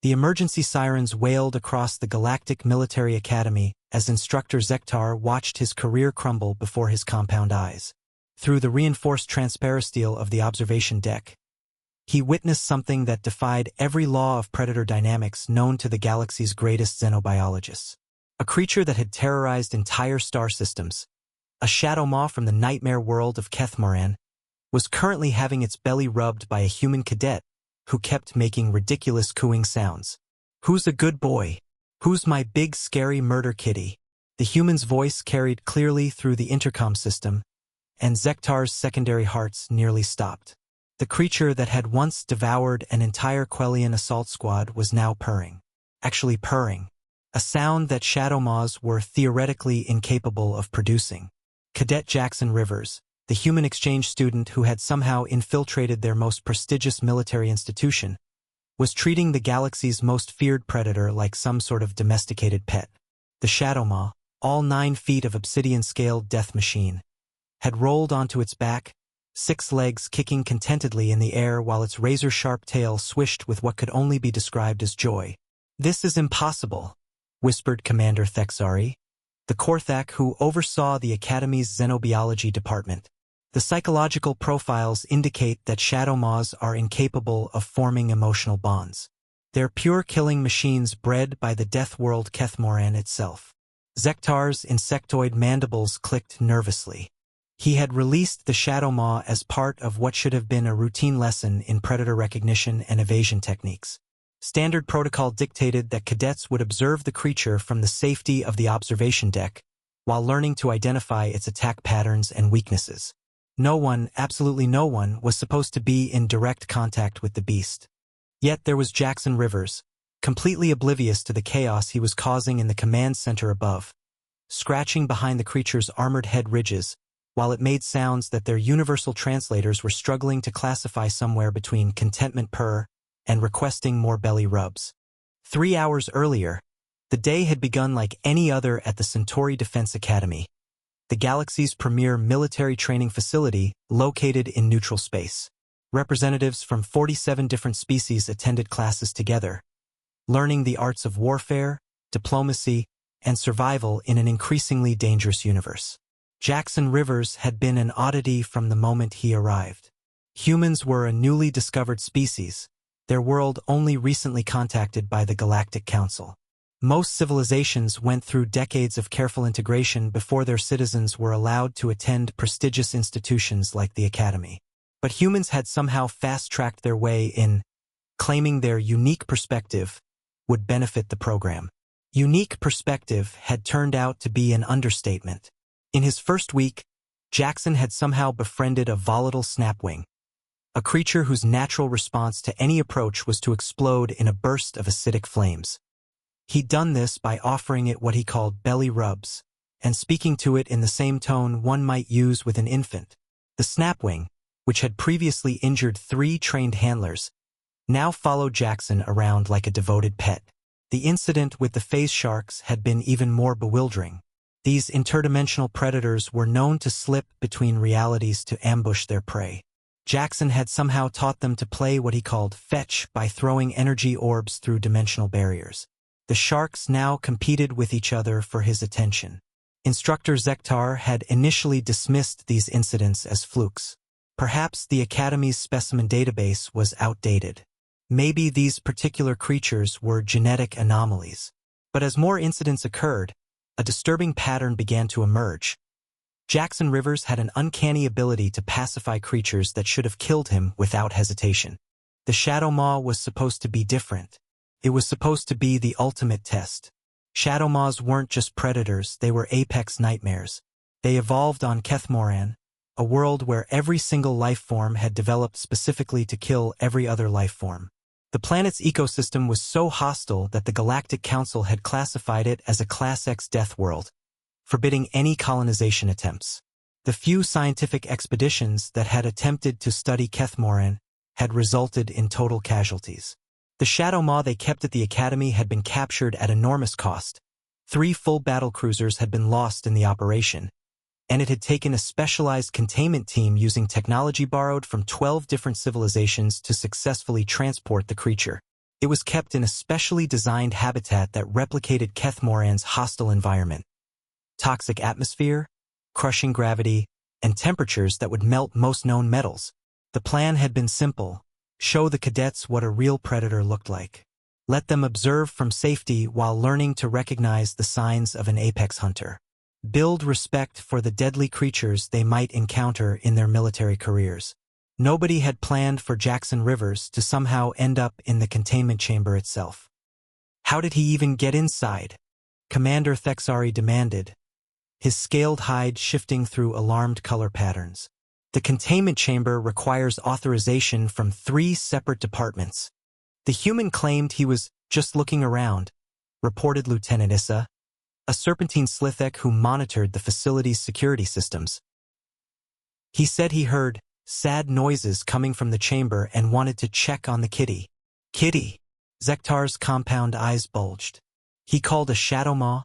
The emergency sirens wailed across the Galactic Military Academy as Instructor Zektar watched his career crumble before his compound eyes. Through the reinforced transparisteel of the observation deck, he witnessed something that defied every law of predator dynamics known to the galaxy's greatest xenobiologists. A creature that had terrorized entire star systems, a Shadowmaw from the nightmare world of Keth'moran, was currently having its belly rubbed by a human cadet who kept making ridiculous cooing sounds. "Who's a good boy? Who's my big scary murder kitty?" The human's voice carried clearly through the intercom system, and Zektar's secondary hearts nearly stopped. The creature that had once devoured an entire Quellian assault squad was now purring. Actually purring. A sound that Shadowmaws were theoretically incapable of producing. Cadet Jackson Rivers, the human exchange student who had somehow infiltrated their most prestigious military institution, was treating the galaxy's most feared predator like some sort of domesticated pet. The Shadowmaw, all 9 feet of obsidian-scaled death machine, had rolled onto its back, 6 legs kicking contentedly in the air while its razor-sharp tail swished with what could only be described as joy. "This is impossible," whispered Commander Thexari, the Korthak who oversaw the Academy's xenobiology department. "The psychological profiles indicate that Shadowmaws are incapable of forming emotional bonds. They're pure killing machines bred by the Deathworld Keth'moran itself." Zektar's insectoid mandibles clicked nervously. He had released the Shadowmaw as part of what should have been a routine lesson in predator recognition and evasion techniques. Standard protocol dictated that cadets would observe the creature from the safety of the observation deck while learning to identify its attack patterns and weaknesses. No one, absolutely no one, was supposed to be in direct contact with the beast. Yet there was Jackson Rivers, completely oblivious to the chaos he was causing in the command center above, scratching behind the creature's armored head ridges, while it made sounds that their universal translators were struggling to classify somewhere between contentment purr and requesting more belly rubs. 3 hours earlier, the day had begun like any other at the Centauri Defense Academy, the galaxy's premier military training facility located in neutral space. Representatives from 47 different species attended classes together, learning the arts of warfare, diplomacy, and survival in an increasingly dangerous universe. Jackson Rivers had been an oddity from the moment he arrived. Humans were a newly discovered species, their world only recently contacted by the Galactic Council. Most civilizations went through decades of careful integration before their citizens were allowed to attend prestigious institutions like the Academy. But humans had somehow fast-tracked their way in, claiming their unique perspective would benefit the program. Unique perspective had turned out to be an understatement. In his first week, Jackson had somehow befriended a volatile snapwing, a creature whose natural response to any approach was to explode in a burst of acidic flames. He'd done this by offering it what he called belly rubs, and speaking to it in the same tone one might use with an infant. The snapwing, which had previously injured 3 trained handlers, now followed Jackson around like a devoted pet. The incident with the phase sharks had been even more bewildering. These interdimensional predators were known to slip between realities to ambush their prey. Jackson had somehow taught them to play what he called fetch by throwing energy orbs through dimensional barriers. The sharks now competed with each other for his attention. Instructor Zektar had initially dismissed these incidents as flukes. Perhaps the Academy's specimen database was outdated. Maybe these particular creatures were genetic anomalies. But as more incidents occurred, a disturbing pattern began to emerge. Jackson Rivers had an uncanny ability to pacify creatures that should have killed him without hesitation. The Shadowmaw was supposed to be different. It was supposed to be the ultimate test. Shadowmaws weren't just predators, they were apex nightmares. They evolved on Keth'moran, a world where every single life form had developed specifically to kill every other life form. The planet's ecosystem was so hostile that the Galactic Council had classified it as a Class X death world, forbidding any colonization attempts. The few scientific expeditions that had attempted to study Keth'moran had resulted in total casualties. The Shadowmaw they kept at the Academy had been captured at enormous cost. 3 full battlecruisers had been lost in the operation, and it had taken a specialized containment team using technology borrowed from 12 different civilizations to successfully transport the creature. It was kept in a specially designed habitat that replicated Keth'moran's hostile environment. Toxic atmosphere, crushing gravity, and temperatures that would melt most known metals. The plan had been simple: show the cadets what a real predator looked like. Let them observe from safety while learning to recognize the signs of an apex hunter. Build respect for the deadly creatures they might encounter in their military careers. Nobody had planned for Jackson Rivers to somehow end up in the containment chamber itself. How did he even get inside? Commander Thexari demanded, his scaled hide shifting through alarmed color patterns. The containment chamber requires authorization from 3 separate departments. The human claimed he was just looking around, reported Lieutenant Issa, a serpentine Slithek who monitored the facility's security systems. He said he heard sad noises coming from the chamber and wanted to check on the kitty. Kitty? Zektar's compound eyes bulged. He called a Shadowmaw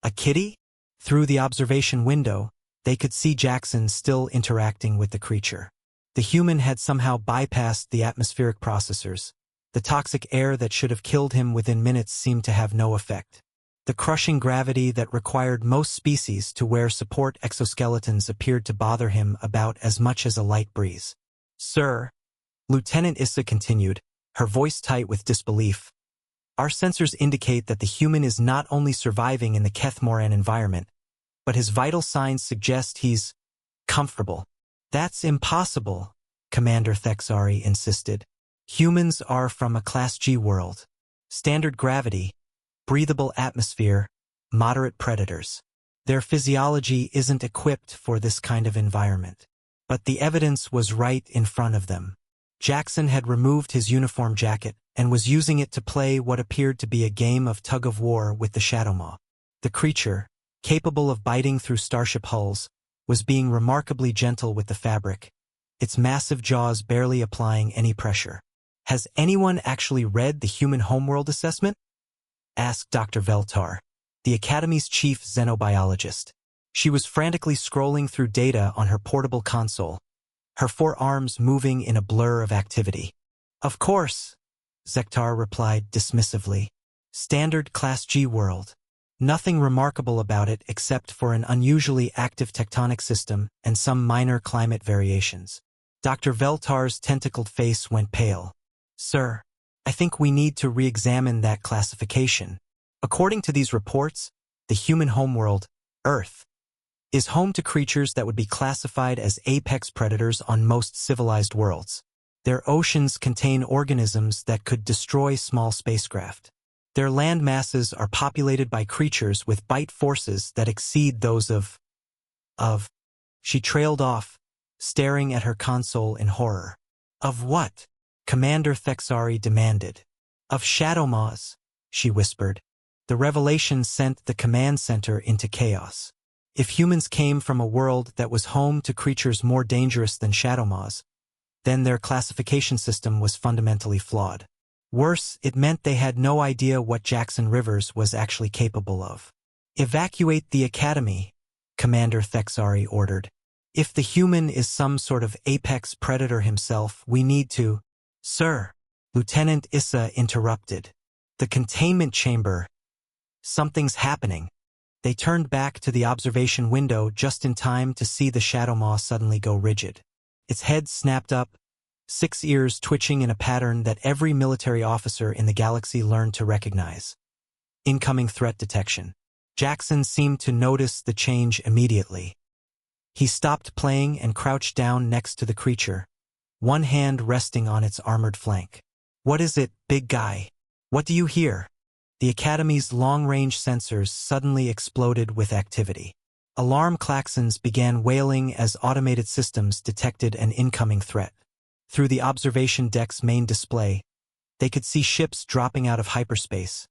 a kitty? Through the observation window, they could see Jackson still interacting with the creature. The human had somehow bypassed the atmospheric processors. The toxic air that should have killed him within minutes seemed to have no effect. The crushing gravity that required most species to wear support exoskeletons appeared to bother him about as much as a light breeze. Sir, Lieutenant Issa continued, her voice tight with disbelief, our sensors indicate that the human is not only surviving in the Keth'moran environment, but his vital signs suggest he's comfortable. That's impossible, Commander Thexari insisted. Humans are from a Class G world. Standard gravity, breathable atmosphere, moderate predators. Their physiology isn't equipped for this kind of environment. But the evidence was right in front of them. Jackson had removed his uniform jacket and was using it to play what appeared to be a game of tug-of-war with the Shadowmaw. The creature, capable of biting through starship hulls, was being remarkably gentle with the fabric, its massive jaws barely applying any pressure. Has anyone actually read the Human Homeworld Assessment? Asked Dr. Veltar, the Academy's chief xenobiologist. She was frantically scrolling through data on her portable console, her 4 arms moving in a blur of activity. Of course, Zektar replied dismissively. Standard Class G world. Nothing remarkable about it except for an unusually active tectonic system and some minor climate variations. Dr. Veltar's tentacled face went pale. Sir, I think we need to re-examine that classification. According to these reports, the human homeworld, Earth, is home to creatures that would be classified as apex predators on most civilized worlds. Their oceans contain organisms that could destroy small spacecraft. Their land masses are populated by creatures with bite forces that exceed those of... She trailed off, staring at her console in horror. Of what? Commander Thexari demanded. Of Shadowmaws, she whispered. The revelation sent the command center into chaos. If humans came from a world that was home to creatures more dangerous than Shadowmaws, then their classification system was fundamentally flawed. Worse, it meant they had no idea what Jackson Rivers was actually capable of. Evacuate the Academy, Commander Thexari ordered. If the human is some sort of apex predator himself, we need to... Sir, Lieutenant Issa interrupted. The containment chamber. Something's happening. They turned back to the observation window just in time to see the Shadowmaw suddenly go rigid. Its head snapped up, 6 ears twitching in a pattern that every military officer in the galaxy learned to recognize. Incoming threat detection. Jackson seemed to notice the change immediately. He stopped playing and crouched down next to the creature, one hand resting on its armored flank. What is it, big guy? What do you hear? The Academy's long-range sensors suddenly exploded with activity. Alarm klaxons began wailing as automated systems detected an incoming threat. Through the observation deck's main display, they could see ships dropping out of hyperspace.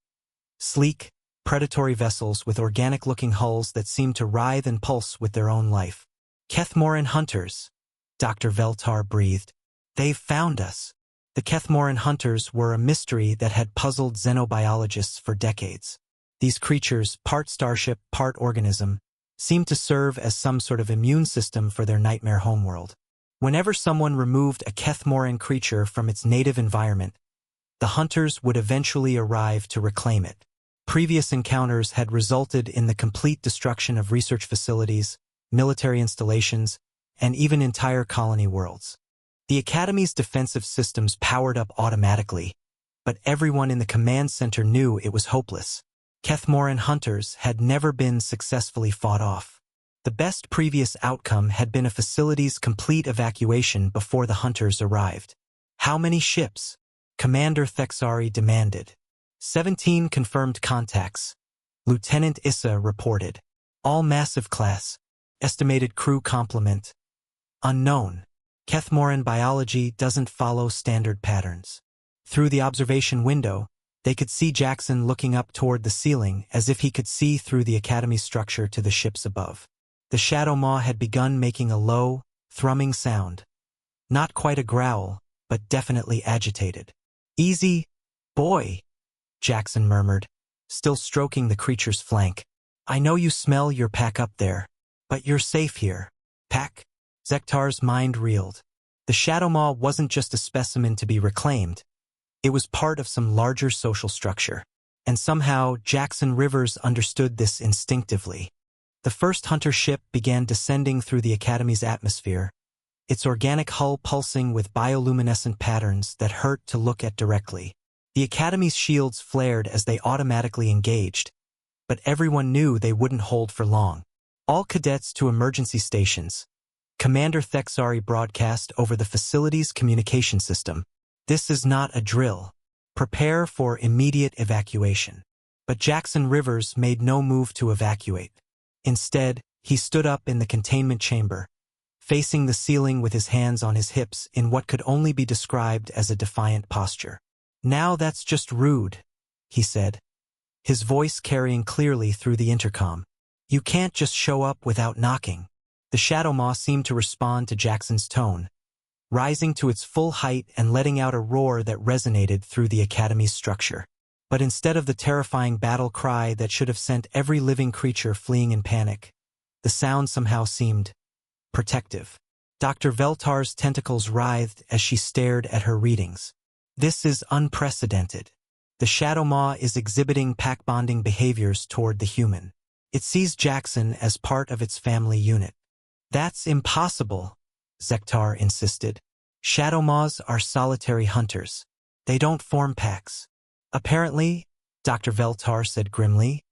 Sleek, predatory vessels with organic-looking hulls that seemed to writhe and pulse with their own life. Keth'moran Hunters, Dr. Veltar breathed. They've found us. The Keth'moran Hunters were a mystery that had puzzled xenobiologists for decades. These creatures, part starship, part organism, seemed to serve as some sort of immune system for their nightmare homeworld. Whenever someone removed a Keth'moran creature from its native environment, The hunters would eventually arrive to reclaim it. Previous encounters had resulted in the complete destruction of research facilities, military installations, and even entire colony worlds. The Academy's defensive systems powered up automatically, but everyone in the command center knew it was hopeless. Keth'moran Hunters had never been successfully fought off. The best previous outcome had been a facility's complete evacuation before the hunters arrived. How many ships? Commander Thexari demanded. 17 confirmed contacts. Lieutenant Issa reported. All massive class. Estimated crew complement. Unknown. Keth'moran biology doesn't follow standard patterns. Through the observation window, they could see Jackson looking up toward the ceiling as if he could see through the Academy's structure to the ships above. The Shadowmaw had begun making a low, thrumming sound. Not quite a growl, but definitely agitated. Easy, boy, Jackson murmured, still stroking the creature's flank. I know you smell your pack up there, but you're safe here. Pack? Zektar's mind reeled. The Shadowmaw wasn't just a specimen to be reclaimed. It was part of some larger social structure. And somehow, Jackson Rivers understood this instinctively. The first hunter ship began descending through the Academy's atmosphere, its organic hull pulsing with bioluminescent patterns that hurt to look at directly. The Academy's shields flared as they automatically engaged, but everyone knew they wouldn't hold for long. All cadets to emergency stations. Commander Thexari broadcast over the facility's communication system. This is not a drill. Prepare for immediate evacuation. But Jackson Rivers made no move to evacuate. Instead, he stood up in the containment chamber, facing the ceiling with his hands on his hips in what could only be described as a defiant posture. Now that's just rude, he said, his voice carrying clearly through the intercom. You can't just show up without knocking. The Shadowmaw seemed to respond to Jackson's tone, rising to its full height and letting out a roar that resonated through the Academy's structure. But instead of the terrifying battle cry that should have sent every living creature fleeing in panic, the sound somehow seemed protective. Dr. Veltar's tentacles writhed as she stared at her readings. This is unprecedented. The Shadowmaw is exhibiting pack-bonding behaviors toward the human. It sees Jackson as part of its family unit. That's impossible, Zektar insisted. Shadowmaws are solitary hunters. They don't form packs. Apparently, Dr. Veltar said grimly,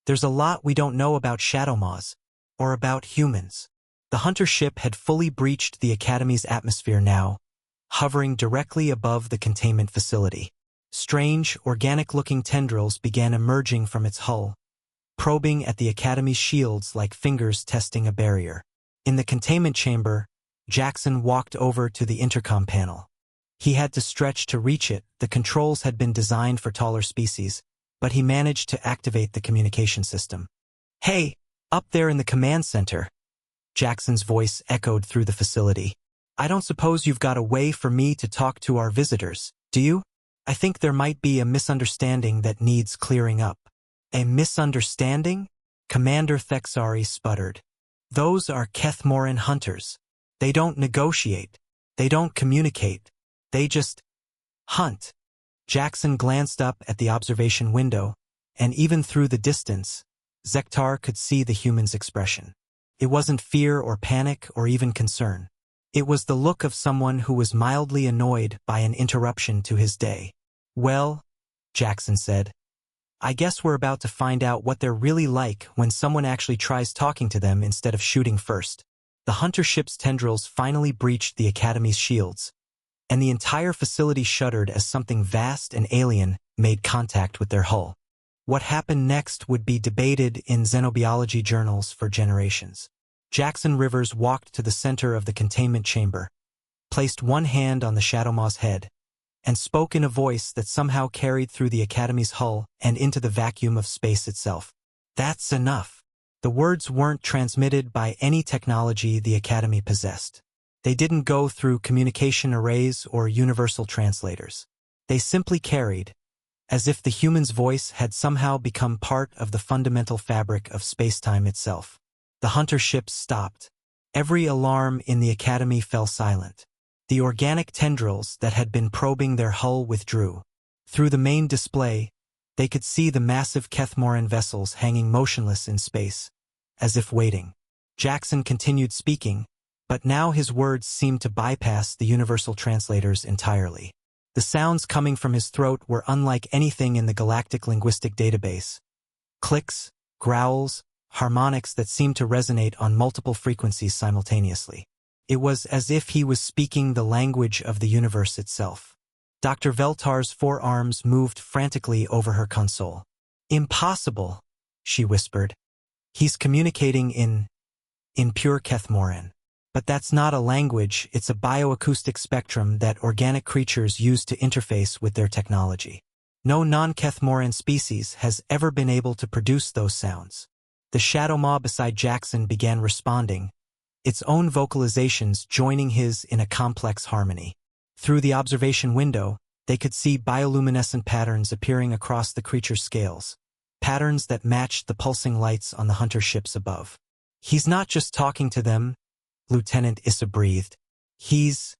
there's a lot we don't know about Shadowmaws, or about humans. The hunter ship had fully breached the Academy's atmosphere now, hovering directly above the containment facility. Strange, organic-looking tendrils began emerging from its hull, probing at the Academy's shields like fingers testing a barrier. In the containment chamber, Jackson walked over to the intercom panel. He had to stretch to reach it. The controls had been designed for taller species, but he managed to activate the communication system. Hey, up there in the command center, Jackson's voice echoed through the facility. I don't suppose you've got a way for me to talk to our visitors, do you? I think there might be a misunderstanding that needs clearing up. A misunderstanding? Commander Thexari sputtered. Those are Keth'moran Hunters. They don't negotiate. They don't communicate. They just hunt. Jackson glanced up at the observation window, and even through the distance, Zektar could see the human's expression. It wasn't fear or panic or even concern. It was the look of someone who was mildly annoyed by an interruption to his day. Well, Jackson said, I guess we're about to find out what they're really like when someone actually tries talking to them instead of shooting first. The hunter ship's tendrils finally breached the Academy's shields, and the entire facility shuddered as something vast and alien made contact with their hull. What happened next would be debated in xenobiology journals for generations. Jackson Rivers walked to the center of the containment chamber, placed one hand on the Shadowmaw's head, and spoke in a voice that somehow carried through the Academy's hull and into the vacuum of space itself. That's enough. The words weren't transmitted by any technology the Academy possessed. They didn't go through communication arrays or universal translators. They simply carried, as if the human's voice had somehow become part of the fundamental fabric of space-time itself. The hunter ships stopped. Every alarm in the Academy fell silent. The organic tendrils that had been probing their hull withdrew. Through the main display, they could see the massive Keth'moran vessels hanging motionless in space, as if waiting. Jackson continued speaking, but now his words seemed to bypass the universal translators entirely. The sounds coming from his throat were unlike anything in the Galactic Linguistic Database. Clicks, growls, harmonics that seemed to resonate on multiple frequencies simultaneously. It was as if he was speaking the language of the universe itself. Dr. Veltar's forearms moved frantically over her console. "Impossible," she whispered. "He's communicating in pure Keth'moran. But that's not a language, it's a bioacoustic spectrum that organic creatures use to interface with their technology. No non-Keth'moran species has ever been able to produce those sounds." The Shadowmaw beside Jackson began responding, its own vocalizations joining his in a complex harmony. Through the observation window, they could see bioluminescent patterns appearing across the creature's scales, patterns that matched the pulsing lights on the hunter ships above. "He's not just talking to them," Lieutenant Issa breathed. He's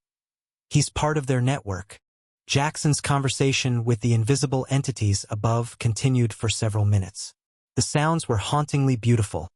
part of their network." Jackson's conversation with the invisible entities above continued for several minutes. The sounds were hauntingly beautiful,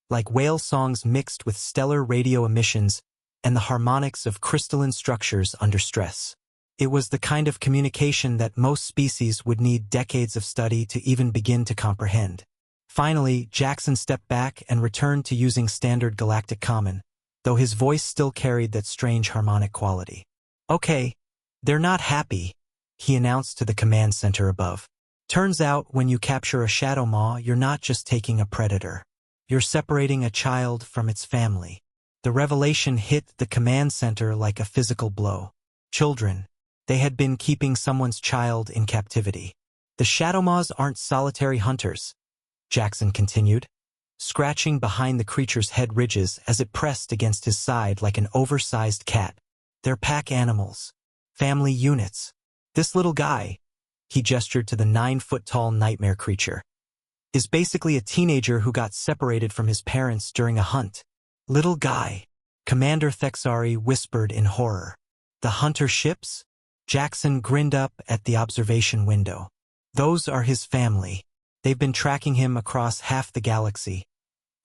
like whale songs mixed with stellar radio emissions and the harmonics of crystalline structures under stress. It was the kind of communication that most species would need decades of study to even begin to comprehend. Finally, Jackson stepped back and returned to using standard galactic common, though his voice still carried that strange harmonic quality. "Okay, they're not happy," he announced to the command center above. "Turns out when you capture a Shadowmaw, you're not just taking a predator. You're separating a child from its family." The revelation hit the command center like a physical blow. Children. They had been keeping someone's child in captivity. "The Shadowmaws aren't solitary hunters," Jackson continued, scratching behind the creature's head ridges as it pressed against his side like an oversized cat. "They're pack animals. Family units. This little guy," he gestured to the 9-foot-tall nightmare creature, "is basically a teenager who got separated from his parents during a hunt." "Little guy," Commander Thexari whispered in horror. "The hunter ships?" Jackson grinned up at the observation window. "Those are his family. They've been tracking him across half the galaxy,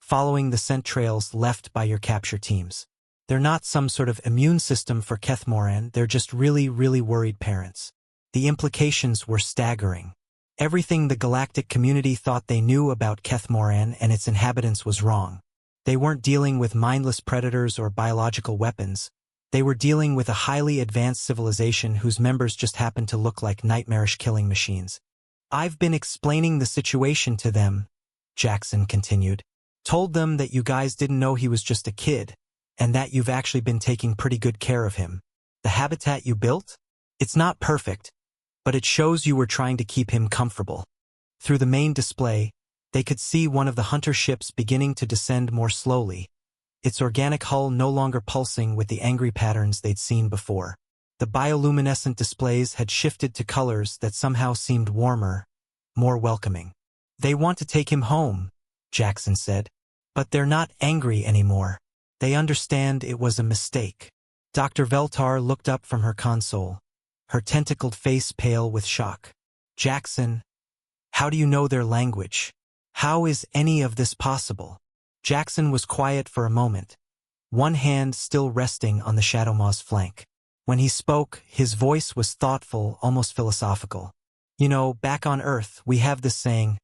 following the scent trails left by your capture teams. They're not some sort of immune system for Keth'moran, they're just really, really worried parents." The implications were staggering. Everything the galactic community thought they knew about Keth'moran and its inhabitants was wrong. They weren't dealing with mindless predators or biological weapons. They were dealing with a highly advanced civilization whose members just happened to look like nightmarish killing machines. "I've been explaining the situation to them," Jackson continued. "Told them that you guys didn't know he was just a kid, and that you've actually been taking pretty good care of him. The habitat you built? It's not perfect, but it shows you were trying to keep him comfortable." Through the main display, they could see one of the hunter ships beginning to descend more slowly, its organic hull no longer pulsing with the angry patterns they'd seen before. The bioluminescent displays had shifted to colors that somehow seemed warmer, more welcoming. "They want to take him home," Jackson said. "But they're not angry anymore. They understand it was a mistake." Dr. Veltar looked up from her console, her tentacled face pale with shock. "Jackson, how do you know their language? How is any of this possible?" Jackson was quiet for a moment, one hand still resting on the Shadowmaw's flank. When he spoke, his voice was thoughtful, almost philosophical. "You know, back on Earth, we have this saying,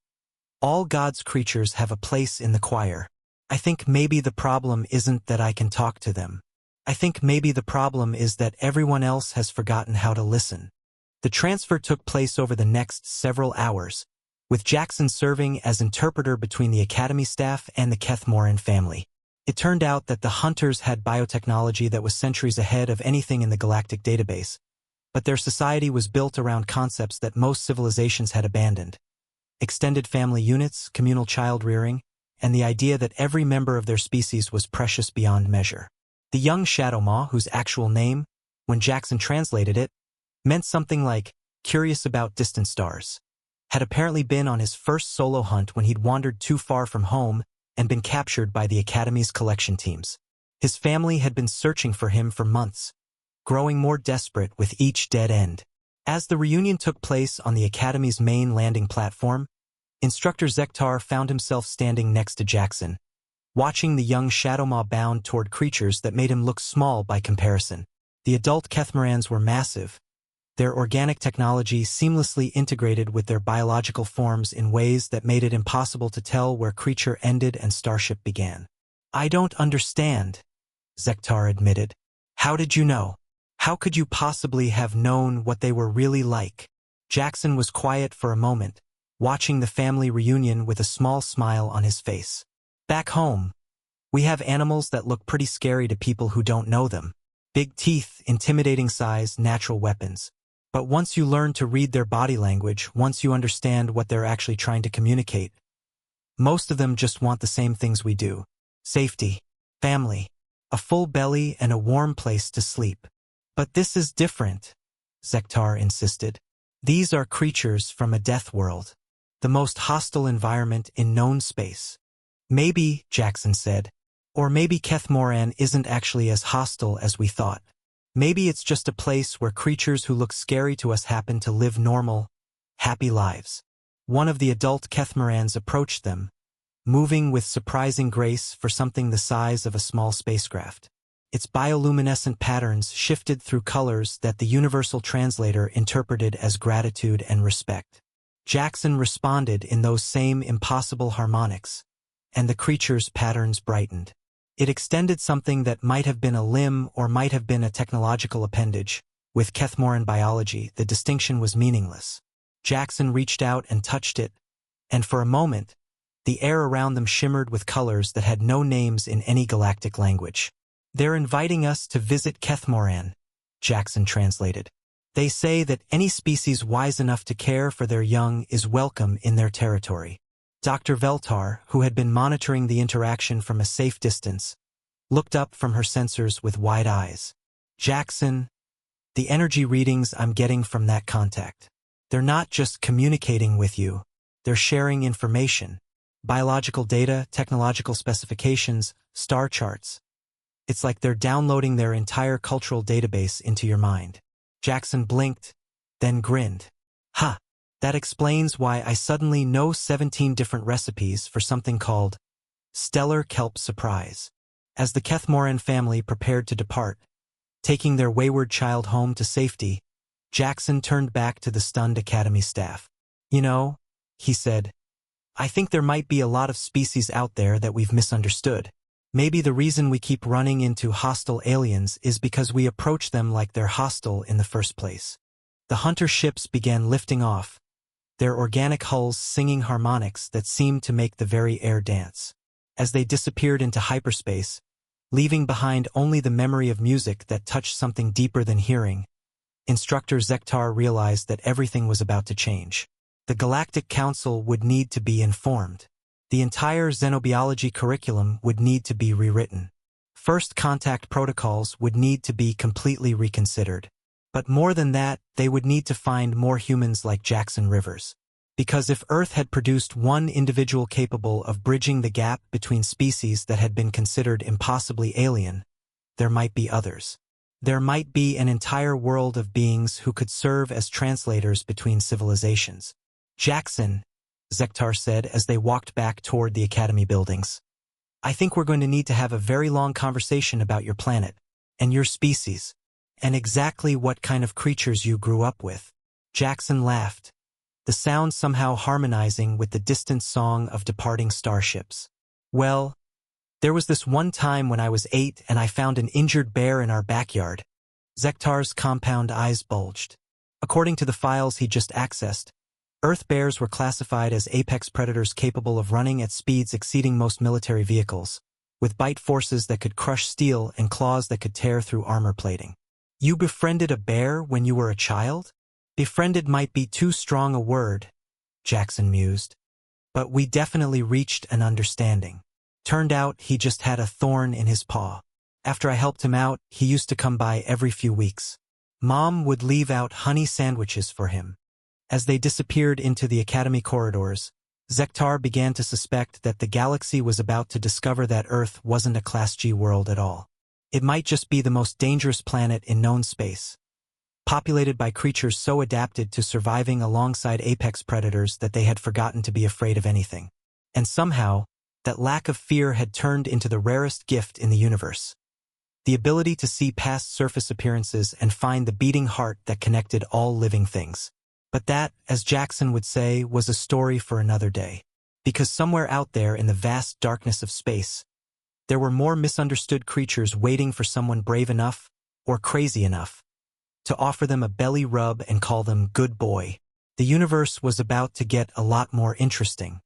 all God's creatures have a place in the choir. I think maybe the problem isn't that I can talk to them. I think maybe the problem is that everyone else has forgotten how to listen." The transfer took place over the next several hours, with Jackson serving as interpreter between the Academy staff and the Keth'moran family. It turned out that the Hunters had biotechnology that was centuries ahead of anything in the galactic database, but their society was built around concepts that most civilizations had abandoned. Extended family units, communal child-rearing, and the idea that every member of their species was precious beyond measure. The young Shadowmaw, whose actual name, when Jackson translated it, meant something like "curious about distant stars," had apparently been on his first solo hunt when he'd wandered too far from home and been captured by the Academy's collection teams. His family had been searching for him for months, growing more desperate with each dead end. As the reunion took place on the Academy's main landing platform, Instructor Zektar found himself standing next to Jackson, watching the young Shadowmaw bound toward creatures that made him look small by comparison. The adult Keth'morans were massive, their organic technology seamlessly integrated with their biological forms in ways that made it impossible to tell where creature ended and starship began. "I don't understand," Zektar admitted. "How did you know? How could you possibly have known what they were really like?" Jackson was quiet for a moment, watching the family reunion with a small smile on his face. "Back home, we have animals that look pretty scary to people who don't know them. Big teeth, intimidating size, natural weapons. But once you learn to read their body language, once you understand what they're actually trying to communicate, most of them just want the same things we do. Safety, family, a full belly, and a warm place to sleep." "But this is different," Zektar insisted. "These are creatures from a death world, the most hostile environment in known space." "Maybe," Jackson said, "or maybe Keth'moran isn't actually as hostile as we thought. Maybe it's just a place where creatures who look scary to us happen to live normal, happy lives." One of the adult Keth'morans approached them, moving with surprising grace for something the size of a small spacecraft. Its bioluminescent patterns shifted through colors that the universal translator interpreted as gratitude and respect. Jackson responded in those same impossible harmonics, and the creature's patterns brightened. It extended something that might have been a limb or might have been a technological appendage. With Keth'moran biology, the distinction was meaningless. Jackson reached out and touched it, and for a moment, the air around them shimmered with colors that had no names in any galactic language. "They're inviting us to visit Keth'moran," Jackson translated. "They say that any species wise enough to care for their young is welcome in their territory." Dr. Veltar, who had been monitoring the interaction from a safe distance, looked up from her sensors with wide eyes. "Jackson, the energy readings I'm getting from that contact. They're not just communicating with you, they're sharing information. Biological data, technological specifications, star charts. It's like they're downloading their entire cultural database into your mind." Jackson blinked, then grinned. "Ha! That explains why I suddenly know 17 different recipes for something called Stellar Kelp Surprise." As the Keth'moran family prepared to depart, taking their wayward child home to safety, Jackson turned back to the stunned Academy staff. "You know," he said, "I think there might be a lot of species out there that we've misunderstood. Maybe the reason we keep running into hostile aliens is because we approach them like they're hostile in the first place." The hunter ships began lifting off, their organic hulls singing harmonics that seemed to make the very air dance. As they disappeared into hyperspace, leaving behind only the memory of music that touched something deeper than hearing, Instructor Zektar realized that everything was about to change. The Galactic Council would need to be informed. The entire xenobiology curriculum would need to be rewritten. First contact protocols would need to be completely reconsidered. But more than that, they would need to find more humans like Jackson Rivers. Because if Earth had produced one individual capable of bridging the gap between species that had been considered impossibly alien, there might be others. There might be an entire world of beings who could serve as translators between civilizations. "Jackson," Zektar said as they walked back toward the Academy buildings, "I think we're going to need to have a very long conversation about your planet, and your species, and exactly what kind of creatures you grew up with." Jackson laughed, the sound somehow harmonizing with the distant song of departing starships. "Well, there was this one time when I was 8 and I found an injured bear in our backyard." Zektar's compound eyes bulged. According to the files he just accessed, Earth bears were classified as apex predators capable of running at speeds exceeding most military vehicles, with bite forces that could crush steel and claws that could tear through armor plating. "You befriended a bear when you were a child?" "Befriended might be too strong a word," Jackson mused. "But we definitely reached an understanding. Turned out he just had a thorn in his paw. After I helped him out, he used to come by every few weeks. Mom would leave out honey sandwiches for him." As they disappeared into the Academy corridors, Zektar began to suspect that the galaxy was about to discover that Earth wasn't a Class G world at all. It might just be the most dangerous planet in known space. populated by creatures so adapted to surviving alongside apex predators that they had forgotten to be afraid of anything. And somehow, that lack of fear had turned into the rarest gift in the universe. The ability to see past surface appearances and find the beating heart that connected all living things. But that, as Jackson would say, was a story for another day. Because somewhere out there in the vast darkness of space, there were more misunderstood creatures waiting for someone brave enough, or crazy enough, to offer them a belly rub and call them good boy. The universe was about to get a lot more interesting.